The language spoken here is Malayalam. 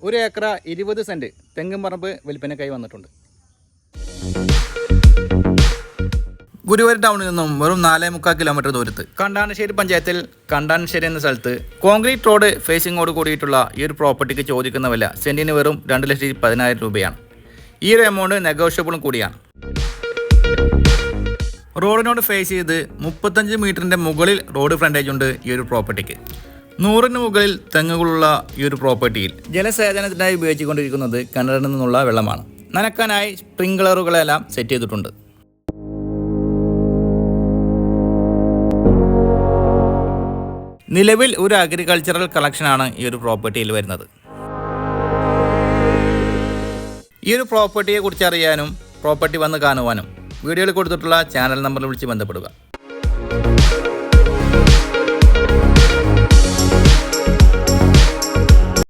1 ഏക്കർ 20 സെന്റ് തെങ്ങും പറമ്പ് വിൽപ്പനക്കായി വന്നിട്ടുണ്ട്. ഗുരുവായൂർ ടൗണിൽ നിന്നും വെറും 4.25 കിലോമീറ്റർ ദൂരത്ത് കണ്ടാനശ്ശേരി പഞ്ചായത്തിൽ കണ്ടാനശ്ശേരി എന്ന സ്ഥലത്ത് കോൺക്രീറ്റ് റോഡ് ഫേസിങ്ങോട് കൂടിയിട്ടുള്ള ഈ ഒരു പ്രോപ്പർട്ടിക്ക് ചോദിക്കുന്ന വില സെന്റിന് വെറും 2,10,000 രൂപയാണ്. ഈ ഒരു എമൗണ്ട് നെഗോഷ്യബിളും കൂടിയാണ്. റോഡിനോട് ഫേസ് ചെയ്ത് 35 മീറ്ററിൻ്റെ മുകളിൽ റോഡ് ഫ്രണ്ടേജ് ഉണ്ട് ഈ ഒരു പ്രോപ്പർട്ടിക്ക്. 100-ന് മുകളിൽ തെങ്ങുകളുള്ള ഈ ഒരു പ്രോപ്പർട്ടിയിൽ ജലസേചനത്തിനായി ഉപയോഗിച്ചുകൊണ്ടിരിക്കുന്നത് കിണറിൽ നിന്നുള്ള വെള്ളമാണ്. നനക്കാനായി സ്പ്രിംഗ്ലറുകളെല്ലാം സെറ്റ് ചെയ്തിട്ടുണ്ട്. നിലവിൽ ഒരു അഗ്രികൾച്ചറൽ കളക്ഷനാണ് ഈ ഒരു പ്രോപ്പർട്ടിയിൽ വരുന്നത്. ഈ ഒരു പ്രോപ്പർട്ടിയെ കുറിച്ച് അറിയാനും പ്രോപ്പർട്ടി വന്ന് കാണുവാനും വീഡിയോയിൽ കൊടുത്തിട്ടുള്ള ചാനൽ നമ്പറിൽ വിളിച്ച് ബന്ധപ്പെടുക.